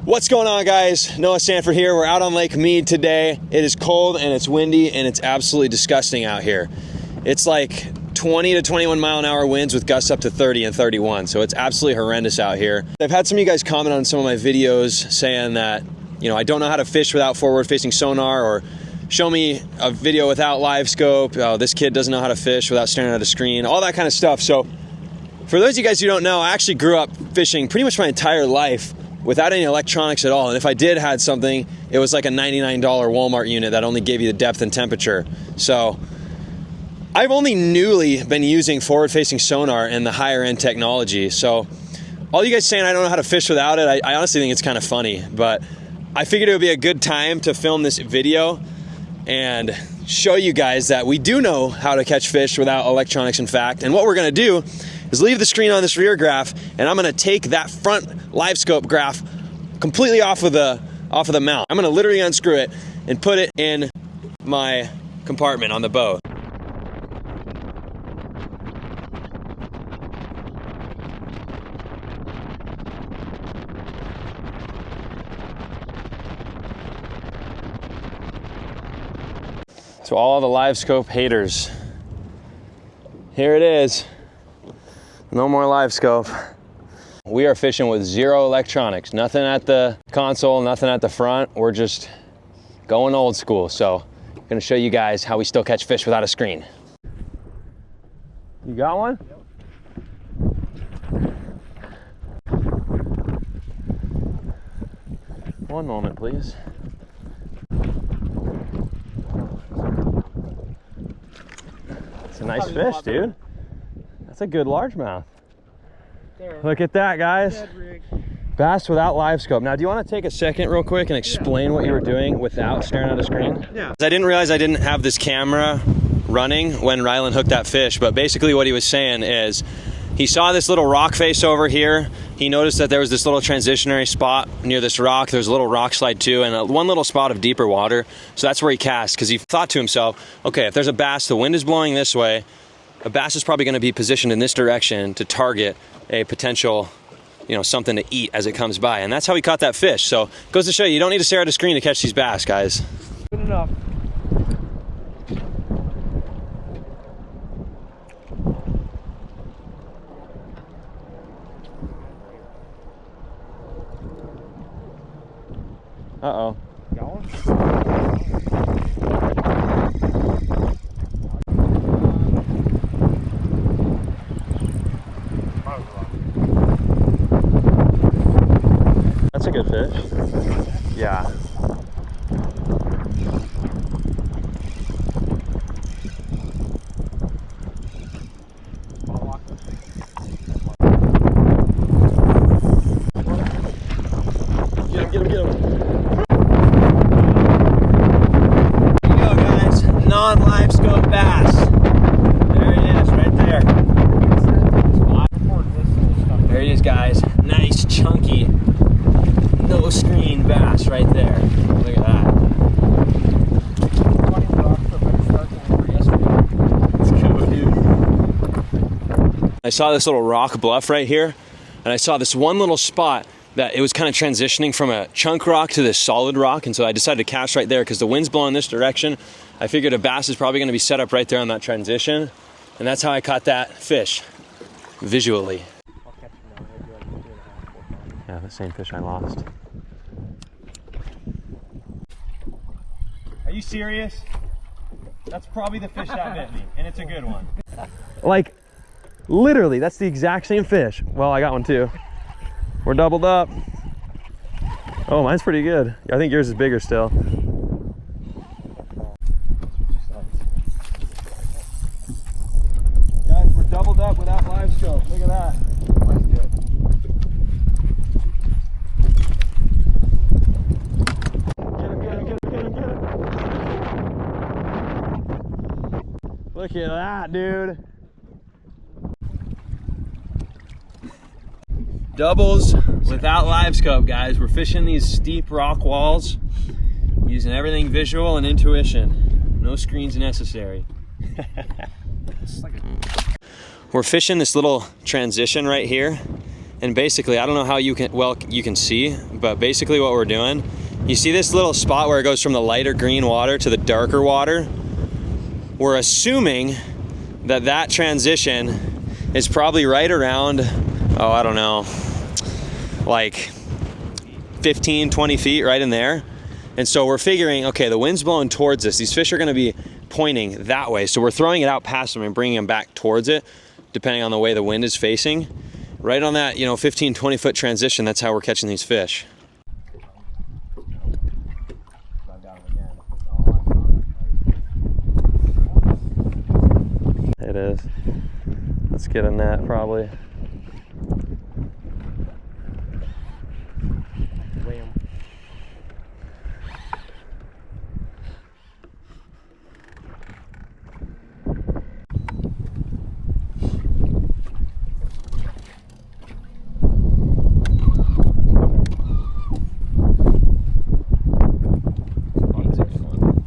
What's going on, guys? Noah Sanford here. We're out on Lake Mead today. It is cold and it's windy and it's absolutely disgusting out here. It's like 20 to 21 mile an hour winds with gusts up to 30 and 31. So it's absolutely horrendous out here. I've had some of you guys comment on some of my videos saying that, you know, I don't know how to fish without forward facing sonar, or show me a video without LiveScope. Oh, this kid doesn't know how to fish without staring at a screen, all that kind of stuff. So for those of you guys who don't know, I actually grew up fishing pretty much my entire life without any electronics at all. And if I did had something, it was like a $99 Walmart unit that only gave you the depth and temperature. So I've only newly been using forward-facing sonar and the higher end technology. So all you guys saying I don't know how to fish without it, I honestly think it's kind of funny, but I figured it would be a good time to film this video and show you guys that we do know how to catch fish without electronics, in fact. And what we're gonna do is leave the screen on this rear graph, and I'm gonna take that front LiveScope graph completely off of the mount. I'm gonna literally unscrew it and put it in my compartment on the boat. So all the LiveScope haters, here it is. No more LiveScope. We are fishing with zero electronics, nothing at the console, nothing at the front. We're just going old school. So I'm gonna show you guys how we still catch fish without a screen. You got one? Yep. One moment, please. It's a nice fish, dude. That's a good largemouth. Look at that, guys. Bass without LiveScope. Now, do you want to take a second real quick and explain what you were doing without staring at a screen? Yeah. I didn't realize I didn't have this camera running when Rylan hooked that fish, but basically what he was saying is he saw this little rock face over here. He noticed that there was this little transitionary spot near this rock. There's a little rock slide too, and one little spot of deeper water. So that's where he cast, because he thought to himself, okay, if there's a bass, the wind is blowing this way, a bass is probably going to be positioned in this direction to target a potential, you know, something to eat as it comes by. And that's how he caught that fish. So it goes to show you don't need to stare at a screen to catch these bass, guys. Good enough. Uh-oh. Got one? That's a good fish. Yeah. Get him, get him, get him. Non-LiveScope bass. There he is, right there. There he is, guys. Nice, chunky, no screen bass right there. Look at that. Let's go, dude. I saw this little rock bluff right here, and I saw this one little spot that it was kind of transitioning from a chunk rock to this solid rock, and so I decided to cast right there because the wind's blowing this direction. I figured a bass is probably going to be set up right there on that transition, and that's how I caught that fish, visually. Yeah, the same fish I lost. Are you serious? That's probably the fish that bit me, and it's a good one. Like, literally, that's the exact same fish. Well, I got one too. We're doubled up. Oh, mine's pretty good. I think yours is bigger still. Guys, we're doubled up without LiveScope. Look at that. Mine's good. Get him, get him, get him, get him, get him. Look at that, dude. Doubles without LiveScope, guys. We're fishing these steep rock walls using everything visual and intuition. No screens necessary. We're fishing this little transition right here, And basically, I don't know how you can see, but basically what we're doing, you see this little spot where it goes from the lighter green water to the darker water? We're assuming that that transition is probably right around, oh, I don't know, like 15, 20 feet right in there. And so we're figuring, okay, the wind's blowing towards us. These fish are gonna be pointing that way. So we're throwing it out past them and bringing them back towards it, depending on the way the wind is facing. Right on that, 15, 20 foot transition, that's how we're catching these fish. It is. Let's get a net probably.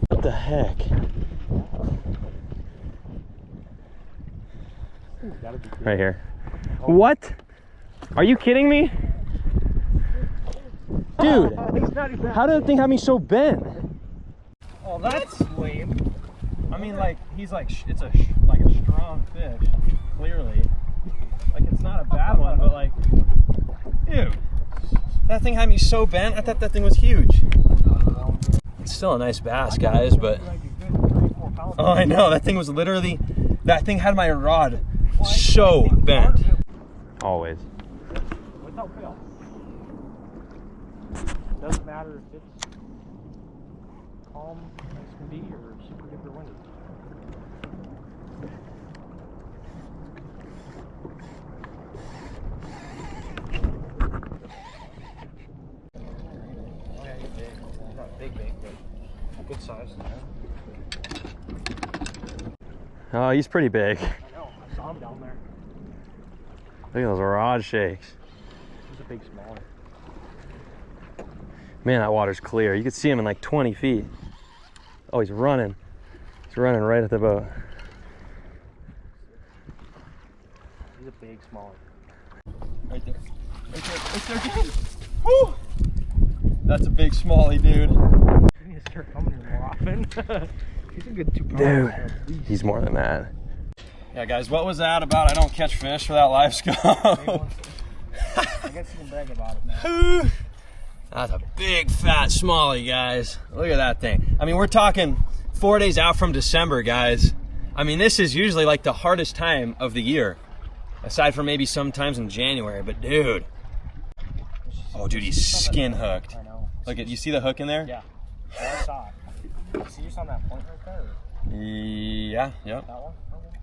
What the heck? Right here. What? Are you kidding me? Dude, how did that thing have me so bent? Oh, that's lame. I mean, like, he's like, it's like a strong fish, clearly. Like, it's not a bad one, but like, dude, that thing had me so bent. I thought that thing was huge. It's still a nice bass, guys, but oh, I know, that thing was literally, that thing had my rod so bent. Always. Without fail. Doesn't matter if it's calm as can be or super duper windy. Yeah, he's big. He's not big, but good size. Oh, he's pretty big. I know, I saw him down there. Look at those rod shakes. He's a big smaller. Man, that water's clear. You could see him in like 20 feet. Oh, he's running. He's running right at the boat. He's a big smaller. Right there. Right there. Right there, dude. Woo! That's a big smallie, dude. You need to start coming here more often. He's a good 2 pounds. Dude, he's more than that. Yeah, guys, what was that about? I don't catch fish without LiveScope. I guess you can brag about it now. That's a big fat smallie, guys. Look at that thing. I mean, we're talking 4 days out from December, guys. I mean, this is usually like the hardest time of the year, aside from maybe sometimes in January. But dude, oh dude, he's skin hooked. I know. Look at, you see the hook in there? Yeah, I saw it. You see just on that point right there? Yeah, yep. That one? Okay.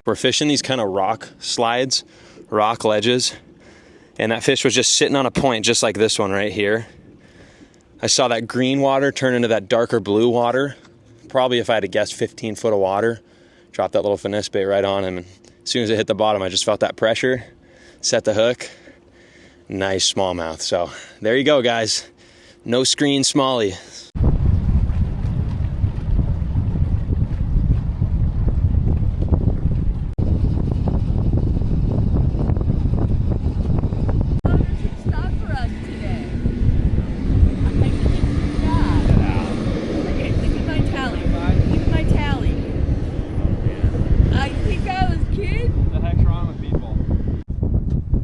We're fishing these kind of rock slides, rock ledges. And that fish was just sitting on a point just like this one right here. I saw that green water turn into that darker blue water. Probably, if I had to guess, 15 foot of water. Dropped that little finesse bait right on him. And as soon as it hit the bottom, I just felt that pressure. Set the hook. Nice smallmouth. So there you go, guys. No screen smallie.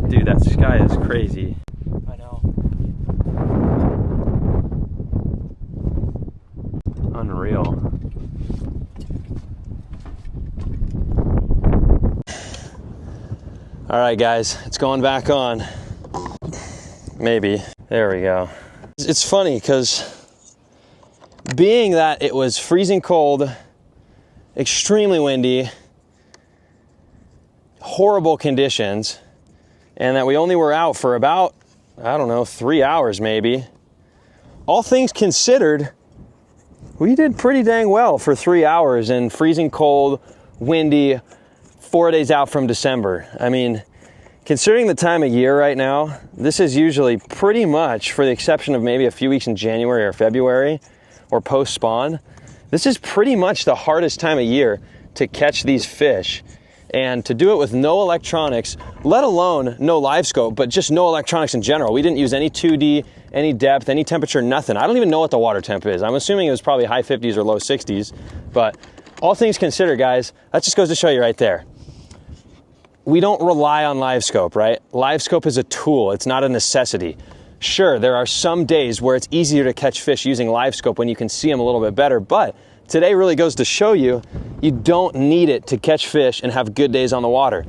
Dude, that sky is crazy. I know. Unreal. All right, guys, it's going back on. Maybe. There we go. It's funny because being that it was freezing cold, extremely windy, horrible conditions, and that we only were out for about, I don't know, 3 hours maybe. All things considered, we did pretty dang well for 3 hours in freezing cold, windy, 4 days out from December. I mean, considering the time of year right now, this is usually pretty much, for the exception of maybe a few weeks in January or February or post-spawn, this is pretty much the hardest time of year to catch these fish. And to do it with no electronics, let alone no LiveScope, but just no electronics in general. We didn't use any 2D, any depth, any temperature, nothing. I don't even know what the water temp is. I'm assuming it was probably high 50s or low 60s, but all things considered, guys, that just goes to show you right there. We don't rely on LiveScope, right? LiveScope is a tool, it's not a necessity. Sure, there are some days where it's easier to catch fish using LiveScope when you can see them a little bit better, but today really goes to show you, you don't need it to catch fish and have good days on the water.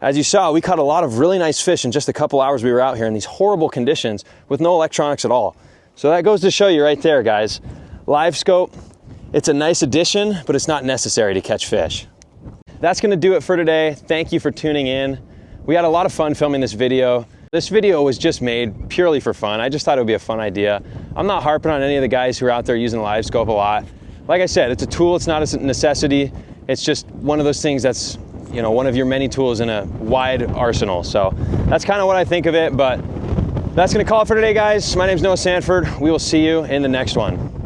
As you saw, we caught a lot of really nice fish in just a couple hours we were out here in these horrible conditions with no electronics at all. So that goes to show you right there, guys. LiveScope, it's a nice addition, but it's not necessary to catch fish. That's gonna do it for today. Thank you for tuning in. We had a lot of fun filming this video. This video was just made purely for fun. I just thought it would be a fun idea. I'm not harping on any of the guys who are out there using LiveScope a lot. Like I said, it's a tool, it's not a necessity. It's just one of those things that's, you know, one of your many tools in a wide arsenal. So that's kind of what I think of it, but that's gonna call it for today, guys. My name's Noah Sanford. We will see you in the next one.